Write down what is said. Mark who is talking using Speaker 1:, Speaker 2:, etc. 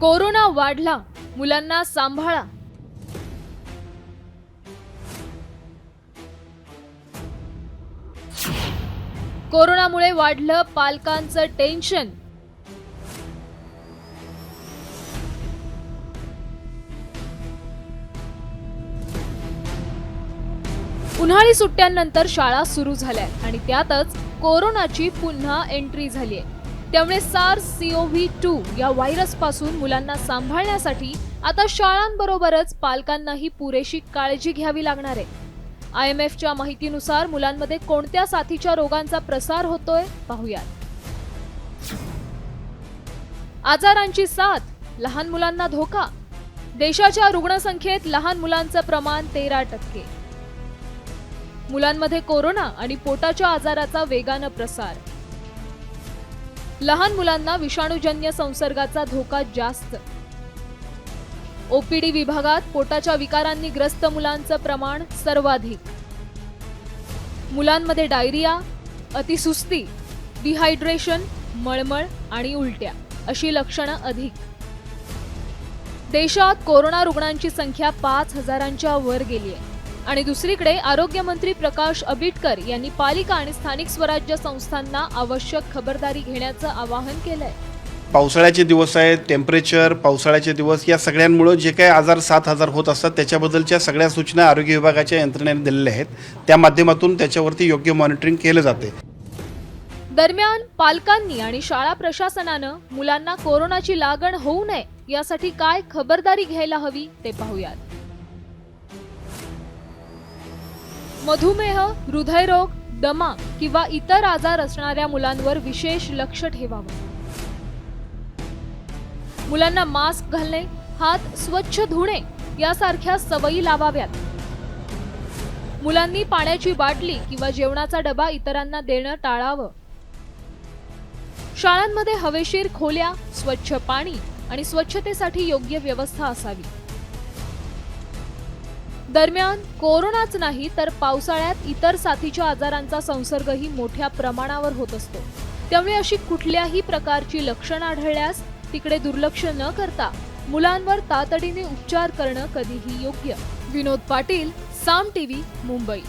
Speaker 1: Corona वाढला, मुलांना सांभाळा. कोरोनामुळे वाढलं पालकांचं टेन्शन. उन्हाळी सुट्ट्यांनंतर शाळा सुरू झाल्या आणि त्यातच कोरोनाची पुन्हा एंट्री झालीय. त्यामुळे SARS-CoV-2 या व्हायरस पासून मुलांना सांभाळण्यासाठी आता शाळांबरोबरच पालकांनाही पुरेशी काळजी घ्यावी लागणार आहे. IMFच्या माहितीनुसार मुलांमध्ये कोणत्या साथीच्या रोगांचा प्रसार होतोय पाहूयात. आजारांची साथ, लहान मुलांना धोका. देशाच्या रुग्णसंख्येत लहान मुलांचं प्रमाण 13%. मुलांमध्ये कोरोना आणि पोटाच्या आजाराचा वेगानं प्रसार. लहान मुलांना विषाणूजन्य संसर्गाचा धोका जास्त. OPD विभागात पोटाच्या विकारांनी ग्रस्त मुलांचं प्रमाण सर्वाधिक. मुलांमध्ये डायरिया, अतिसुस्ती, डिहायड्रेशन, मळमळ आणि उलट्या अशी लक्षणं अधिक. देशात कोरोना रुग्णांची संख्या 5,000च्या वर गेली आहे. आणि दुसरीकडे आरोग्यमंत्री प्रकाश आंबेडकर यांनी पालिका आणि स्थानिक स्वराज्य संस्थांना आवश्यक खबरदारी घेण्याचं आवाहन केलंय.
Speaker 2: पावसाळ्याचे दिवस आहेत, टेम्परेचर, पावसाळ्याचे दिवस या सगळ्यांमुळे जे काही आजार 7,000 होत असतात त्याच्याबद्दलच्या सगळ्या सूचना आरोग्य विभागाच्या यंत्रणेने दिलेल्या आहेत. त्या माध्यमातून त्याच्यावरती योग्य मॉनिटरिंग केलं जाते.
Speaker 1: दरम्यान पालकांनी आणि शाळा प्रशासनानं मुलांना कोरोनाची लागण होऊ नये यासाठी काय खबरदारी घ्यायला हवी ते पाहूयात. मधुमेह, हृदयरोग, दमा किंवा इतर आजार असणाऱ्या मुलांवर विशेष लक्ष ठेवावं. मुलांना मास्क घालणे, हात स्वच्छ धुणे यासारख्या सवयी लावाव्यात. मुलांनी पाण्याची बाटली किंवा जेवणाचा डबा इतरांना देणं टाळावं. शाळांमध्ये हवेशीर खोल्या, स्वच्छ पाणी आणि स्वच्छतेसाठी योग्य व्यवस्था असावी. दरम्यान कोरोनाच नाही तर पावसाळ्यात इतर साथीच्या आजारांचा संसर्गही मोठ्या प्रमाणावर होत असतो. त्यामुळे अशी कुठल्याही प्रकारची लक्षणं आढळल्यास तिकडे दुर्लक्ष न करता मुलांवर तातडीने उपचार करणं कधीही योग्य. विनोद पाटील, साम TV, मुंबई.